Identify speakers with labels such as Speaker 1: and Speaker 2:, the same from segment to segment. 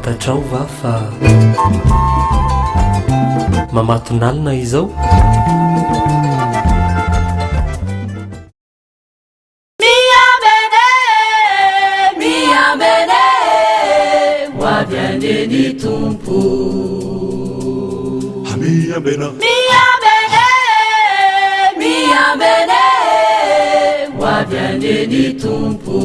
Speaker 1: fantatrao va fa mamatonalina izao
Speaker 2: miambene hoavyandeny tompo
Speaker 3: miambena
Speaker 2: miambene hoavyandeny tompo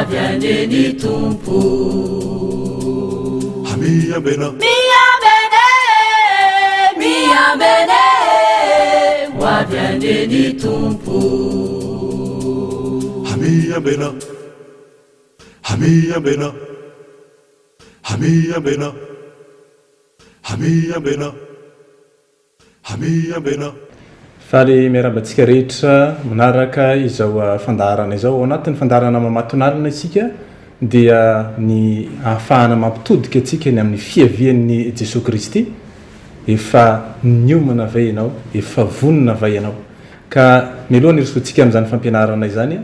Speaker 2: viandeny tompo
Speaker 3: miambena
Speaker 2: miambene tompo
Speaker 3: hamiambena hamiambena hamiambena hamiambena hamiambena
Speaker 4: faly miarabantsika rehetra manaraka izao fandarana izao ao anatin'ny fandarana mamatonalina isika dia ny ahafahana mampitodika atsika ny amin'ny fiavian'ny Jesosy Kristy efa niomana avy ianao efa vonona avy ianao ka milohany irosotsika amin'izany fampianarana izany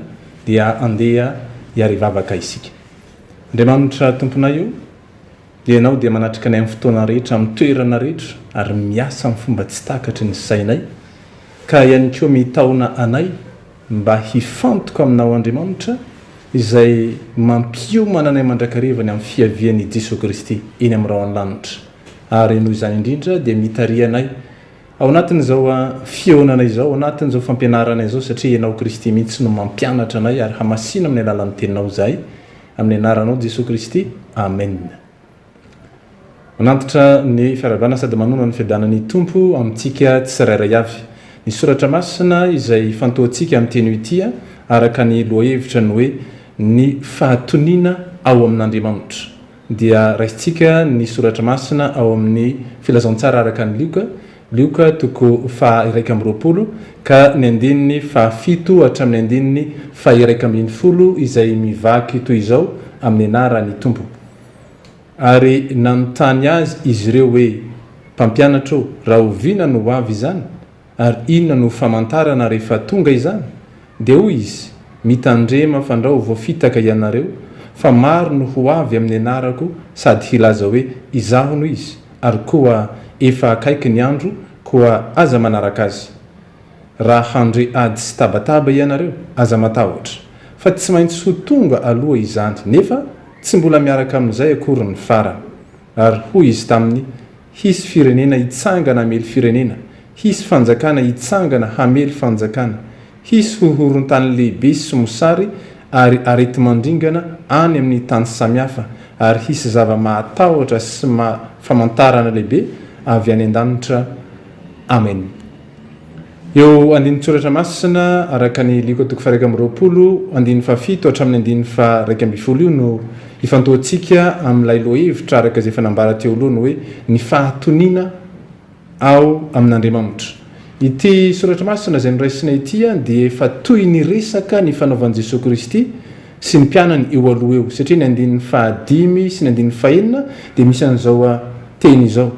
Speaker 4: dia andeha hiarivavaka isika. Andriamanitra tompona io dia ianao dia manatrika nay amin'ny fotoana rehetra amin'ny toerana rehetra ary miasa amin'ny fomba tsy takatry ny sainay ka ihany koa mitahona anay mba hifantoka aminao Andriamanitra izay mampiomana anay mandrakarivany amin'ny fiavian'i Jesosy Kristy eny amin'ny rao an-lanitra ary noho izany indrindra dia mitarianay ao anatin'izao fiaonana izao ao anatin'izao fampianarana izao satria ianao Kristy mihitsy no mampianatra anay ary hamasina amin'ny alalan'ny teninao izay amin'ny anaranao Jesosy Kristy amen. Manantitra ny fiaravana sady manona ny fiadanan'ny tompo amintsika tsirairay avy. Ny soratra masina izay fantoantsika amin'ny teny ity araka ny lohahevitra ny hoe ny fahatoniana ao amin'Andriamanitra dia raisitsika ny soratra masina ao amin'ny filazantsara araka ny Lioka toko faha 1:20 ka ny andininy faha 7 hatramin'ny andininy faha 1:10 izay mivaky toy izao amin'ny anaran'ny tompo. Ary nanontany azy izy ireo hoe mpampianatra raha oviana no avy izany ary inona no famantarana rehefa tonga izany dia hoy izy mitandrema fandrao voafitaka ianareo fa maro no ho avy amin'ny anarako sady hilaza hoe izaho no izy ary koa efa akaiky ny andro koa aza manaraka azy raha handre ady sy tabataba ianareo aza matahotra fa tsy maintsy ho tonga aloha izany nefa tsy mbola miaraka amin'izay akory ny farany ary hoy izy taminy hisy firenena hitsangana hamely firenena hisy fanjakana hitsangana hamely fanjakana hisy hohorontany lehibe sy mosary ary arety mandringana any amin'ny tany samihafa ary hisy zava-mahatahotra sy famantarana lehibe avy any an-danitra amen. Eo andin'ny soratra masina araka ny Lioka toko faha 1:20 andin'ny faha 7 hatramin'ny andin'ny faha 1:10 io no ifantoantsika amin'ilay lohahevitra araka izay fanambara teo aloha hoe ny fahatoniana ao amin'Andriamanitra. Ity soratra masina izay noraisina ity dia efa toy ny resaka ny fanaovan'i Jesosy Kristy sy ny mpianany eo aloha eo satria ny andin'ny faha 5 sy ny andin'ny faha 9 dia misy an'izao teny izao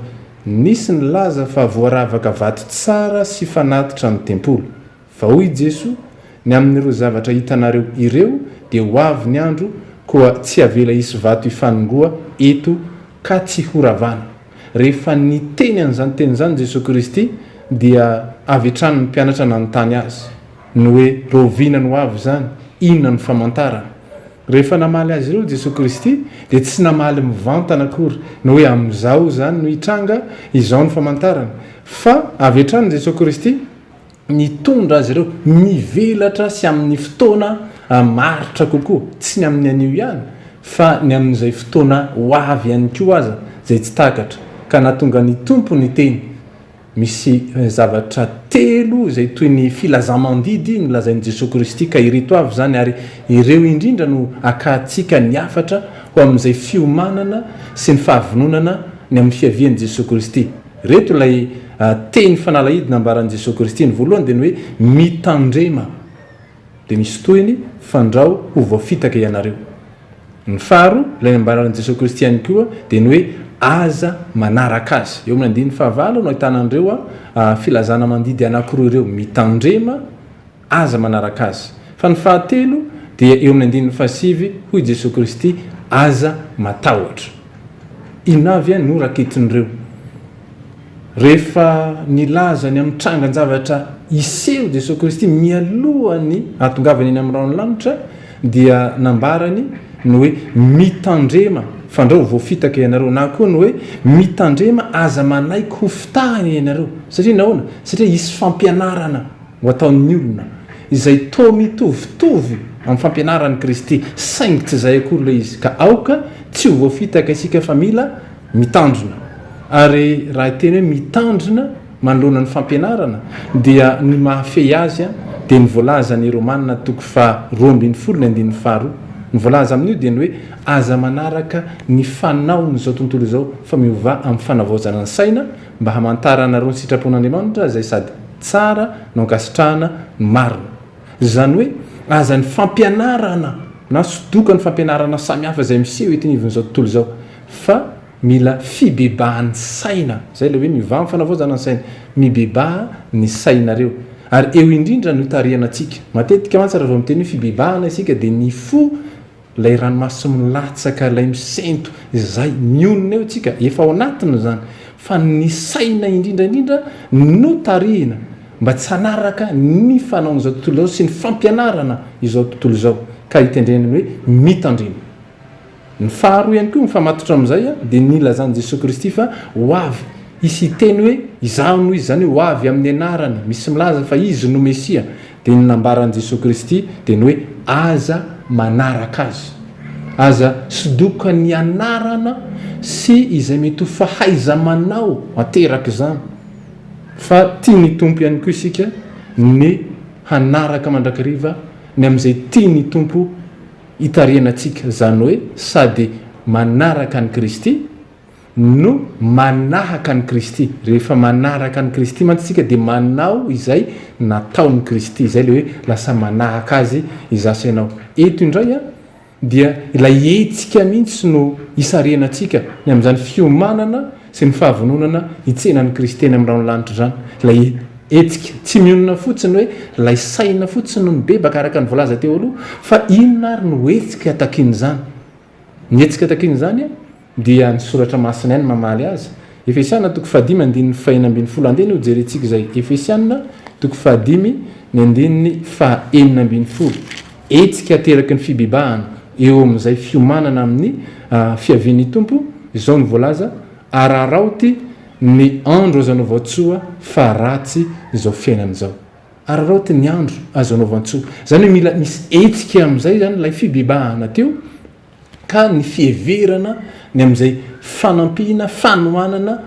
Speaker 4: nisy ny laza fa voaravaka vato tsara sy fanatitra ny tempolo fa hoy Jesosy ny amin'ireo zavatra hitanareo ireo dia ho avy ny andro koa tsy avela hisy vato hifanongoa eto ka tsy horavana. Rehefa niteny an'izany teny izany Jesosy Kristy dia avy hatrany ny mpianatra nanontany azy ny hoe roviana no avy izany inona ny famantarana. Rehefa namaly azy ireo Jesosy Kristy dia tsy namaly mivantana akory ny hoe amin'izao zany no hitranga izao ny famantarana fa avy hatrany Jesosy Kristy nitondra azy ireo mivelatra sy amin'ny fotoana maritra kokoa tsy ny amin'ny anio ihany fa ny amin'izay fotoana ho avy ihany koa aza zay tsy takatra ka nahatonga ny tompo ny teny misy zavatra telo izay toy ny filazamandidy nylazain'i Jesosy Kristy ka ireto avy zany ary ireo indrindra no akatsika ny afatra ho amin'izay fiomanana sy ny fahavononana ny amin'ny fiavian'i Jesosy Kristy. Reto ilay teny fanalahidy nambaran'i Jesosy Kristy ny voalohany dia ny hoe mitandrema dia misy toyny fandrao ho voafitaka ianareo. Ny faro ilay nambaran'i Jesosy Kristy ihany koa dia ny hoe aza manaraka azy. Eo amin'ny andin'ny fahavalo no ahitanandreo filazana mandidy anankiroa ireo mitandrema aza manaraka azy. Fa ny fahatelo dia eo amin'ny andin'ny fahasivy hoy Jesosy Kristy aza matahotra. Inavy ihany no raketin'ireo rehefa nilaza ny amin'ny trangan-javatra iseho Jesosy Kristy mialohany atongavany eny amin'ny rano lanitra dia nambarany ny hoe mitandrema fandrao voafitaka ianareo na koa ny hoe mitandrema aza manaiky ho fitahany ianareo satria nahoana satria hisy fampianarana ho ataon'ny olona izay to mitovitovy amin'ny fampianaran'i Kristy saingy tsy izay akory ilay izy ka aoka tsy ho voafitaka isika fa mila mitandrina ary raha teny hoe mitandrina manoloana ny fampianarana dia ny mahafehy azy a dia ny voalaza ny romanina toko fa 12 ny andin'ny faharoa ny voalaza amin'io dia ny hoe aza manaraka ny fanao ny zao tontolo izao fa miova amin'ny fanavaozana ny saina mba hamantaranareo ny sitrapon'Andriamanitra izay sady tsara no ankasitrahana ny marina zany hoe aza ny fampianarana na sodoka ny fampianarana samihafa izay miseho etin'ivon'izao tontolo izao fa mila fibebahan'ny saina zay le hoe miova amin'ny fanavaozana ny saina mibebaha ny sainareo ary eo indrindra no hitariana antsika matetika mantsy raha vao miteny hoe fibebahana isika dia ny fo lay ranomasy milatsaka lay misento izay mionona eo tsika efa ao anatiny zany fa ny saina indrindraindrindra no tarihina mba tsy hanaraka ny fanaon'izao tontolo izao sy ny fampianarana izao tontolo izao ka hitendrenany hoe mitandrina ny faharoa ihany koa mifamatotra amin'izay a dia nilazany Jesosy Kristy fa ho avy isy teny hoe izaho noho izy zany hoe ho avy amin'ny anarany misy milaza fa izy no Mesia dia ny nambaran'i Jesosy Kristy dia ny hoe aza manaraka azy aza sodoka ny anarana sy izay mety ho fahaiza manao ateraka izany fa tia ny tompo ihany koa isika ny hanaraka mandrakariva ny amin'izay tia ny tompo hitarianantsika zany hoe sady manaraka ny Kristy no manahaka ny Kristy rehefa manaraka ny Kristy mantsika dia manao izay nataon'ny Kristy izay le hoe lasa manahaka azy izasainao eto indray a dia ilay etsika mihitsy no hisarianantsika ny amin'izany fiomanana sy ny fahavononana hitsenan'ny Kristy eny amin'ny ranolanitra zany ilay etsika tsy mionona fotsiny hoe lay saina fotsiny no mibebaka araka ny voalaza teo aloha fa inona ary no etsika takin'izany ny etsika takin'izany a dia ny soratra masina ihany mamaly azy Efesiana toko 5:5-12 andeny ho jerentsika izay Efesiana toko 5:5-12 etsika ateraky ny fibebahana eo amin'izay fiomanana amin'ny fiavian'ny tompo izao ny voalaza araraoty ny andro azo anaova tsoa fa ratsy izao fiainana izao araraoty ny andro azo anaova tsoa zany hoe mila misy etsika amin'izay zany ilay fibebahana teo ka ny fieverana ny amin'izay fanampiana fanohanana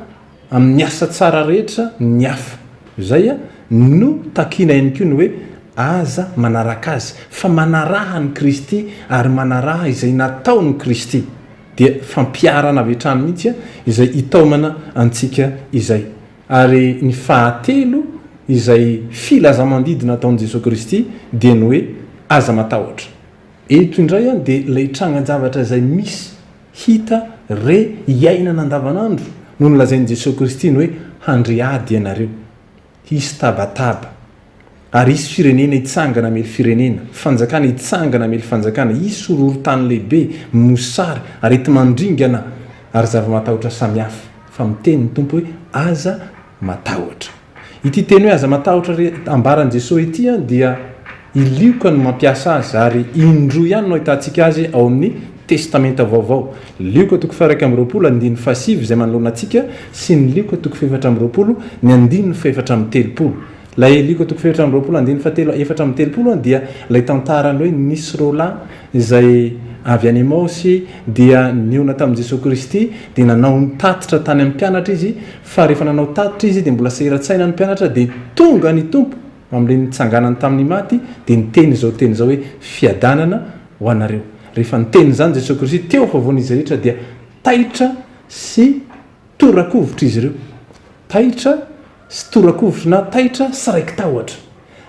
Speaker 4: amin'ny asa tsara rehetra ny hafa zay a no takina ihany koa ny hoe aza manaraka azy fa manaraha ny Kristy ary manaraha izay nataon'ny Kristy dia fampiarana avy hatrany mihitsy a izay hitaomana antsika izay ary ny fahatelo izay filazamandidina nataon'i Jesosy Kristy dia ny hoe aza matahotra eto indray a dia ilay trangan-javatra izay misy hita re iainana andavanandro no nolazain'i Jesosy Kristy ny hoe handriady ianareo hisy tabataba ary isy firenena hitsangana mely firenena fanjakana hitsangana mely fanjakana isy horohorontany lehibe mosary ary ety mandringana ary zava-matahotra samihafa fa miteny ny tompo hoe aza matahotra ity teny hoe aza matahotra ambaran'i Jesosy ity a dia ilioka no mampiasa azy ary indroa ihany no ahitantsika azy ao amin'ny testamenta vaovao lioka toko 1:20 izay manoloana antsika sy ny lioka toko 4:20 ny 4:30 lay lioka toko 4:20 dia lay tantarany hoe nisy rola izay avy any Emaosy dia niona tamin'i Jesosy Kristy dia nanao nitatitra tany amin'ny mpianatra izy fa rehefa nanao tatitra izy dia mbola seratsaina ny mpianatra dia tonga ny tompo amin'ilay nitsanganany tamin'ny maty dia niteny izao hoe fiadanana ho anareo rehefa niteny zany Jesosy Kristy teo favoan'izy rehetra dia taitra sy torakovitra izy ireo taitra sy torakovitra na taitra sy raiky tahotra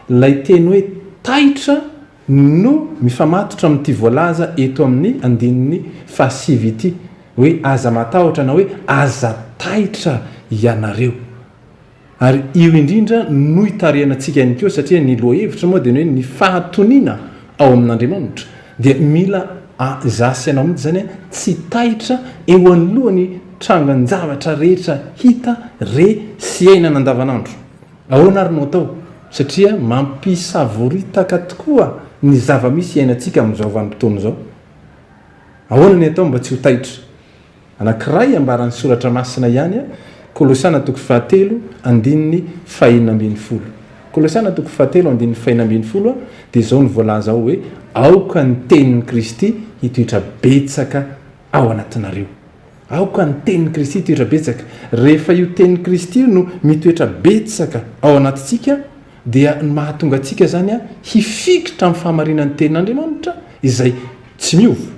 Speaker 4: lay teny hoe taitra no mifamatotra amin'ity voalaza eto amin'ny andinin'ny fahasivy ity hoe aza matahotra na hoe aza taitra ianareo ary io indrindra no hitarianantsika ihany koa satria ny lohahevitra moa dia ny hoe ny fahatoniana ao amin'Andriamanitra dia mila zasainao mihitsy zany tsy taitra eo anolohan'ny trangan-javatra rehetra hita re sy ainana andavanandro ahoana ary no atao satria mampisavoritaka tokoa ny zava-misy iainantsika amin'izao vanim-potoana izao ahoana ny atao mba tsy ho taitra anankiray ambaran'ny soratra masina ihany a Kolosiana toko 4:5-12 Kolosiana toko 4:5-12 dia izao ny voalaza ao hoe aoka ny tenin'ny Kristy hitoetra betsaka ao anatinareo aoka ny tenin'ny kristy toetra betsaka rehefa io tenin'ny kristy io no mitoetra betsaka ao anatintsika dia ny mahatonga antsika zany a hifikitra amin'ny fahamarinan'ny tenin'andriamanitra izay tsy miova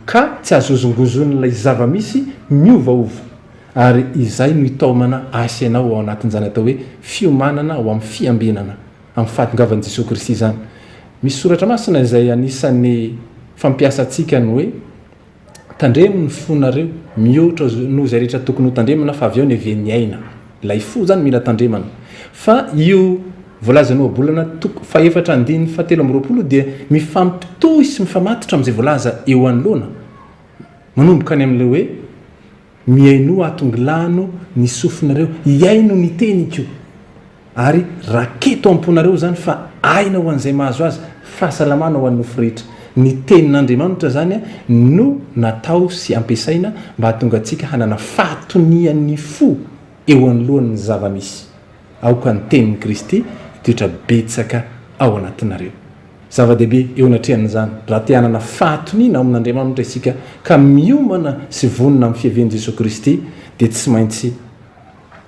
Speaker 4: ka tsy azozongozon'ilay zava-misy miovaova ary izay no hitaomana asy anao ao anatin'izany atao hoe fiomanana ao amin'ny fiambenana amin'ny fahatongavan'i Jesosy Kristy zany. Misy soratra masina izay anisan'ny fampiasa antsika ny hoe tandremo ny fonareo mihoatra noho izay rehetra tokony ho tandremana fa avy ao ny aveny aina. Ilay fo zany mila tandremana. Fa io voalaza ny ohabolana faefatra andiny fatelo amby roapolo dia mifampitohy sy mifamatotra amin'izay voalaza eo anoloana. Manomboka any amin'ilay hoe miaino atongilano ny sofinareo iaino ny teniko ary raketo amponareo zany fa aina ho an'izay mahazo azy fahasalamana ho an'ny nofo rehetra. Ny tenin'Andriamanitra zany a no natao sy ampiasaina mba hahatonga antsika hanana fahatonian'ny fo eo anoloan'ny zava-misy. Aoka ny tenin'ny Kristy toetra betsaka ao anatinareo. Zava-dehibe eo anatrehan'izany raha te hanana fahatoniana ao amin'Andriamanitra isika ka miomana sy vonona amin'ny fiavian'i Jesosy Kristy dia tsy maintsy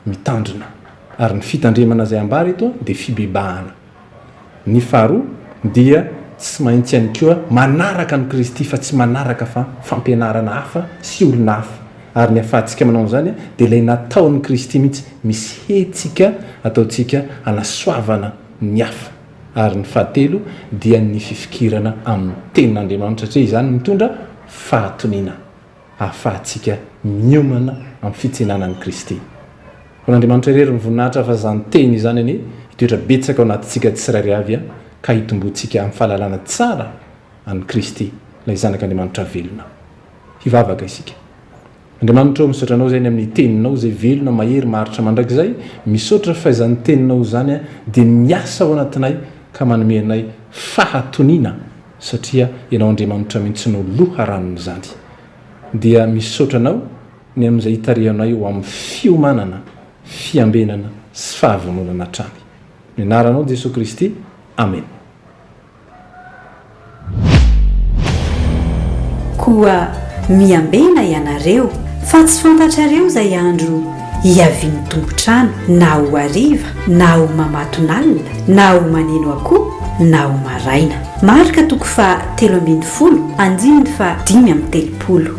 Speaker 4: mitandrina ary ny fitandremana izay ambara eto dia fibebahana. Ny faharoa dia tsy maintsy ihany koa manaraka ny Kristy fa tsy manaraka fa fampianarana hafa sy olona hafa. Ary ny ahafahantsika manao an'izany dia ilay nataon'ny Kristy mihitsy misy hetsika ataontsika hanasoavana ny hafa. Ary ny fahatelo dia ny fifikirana amin'ny tenin'Andriamanitra satria izany mitondra fahatoniana ahafahantsika miomana amin'ny fitsenanan'ny Kristy. N'Andriamanitra irery ny voninahitra fa zany teny izany any hitoetra betsaka ao anatintsika tsirairay avy ka hitomboantsika amin'ny fahalalana tsara an'i Kristy ilay zanak'Andriamanitra velona. Hivavaka isika. Andriamanitra ao misaotra anao zay ny amin'ny teninao izay velona mahery maharitra mandrakizay misaotra fa izany teninao zany dia miasa ao anatinay ka manome anay fahatoniana satria ianao Andriamanitra mihitsy no loha ranony zany. Dia misaotra anao ny amin'izay hitarihanay ho amin'ny fiomanana, fiambenana sy fahavononana hatrany. Ny anaranao Jesosy Kristy. Amen.
Speaker 3: Koa miambena ianareo fa tsy fantatrareo izay andro hiavian'ny tompontrano na ho hariva na ho mamatonalina na ho maneno akoho na ho maraina. Marika toko fa 13 andimony fa 5 amby telopolo.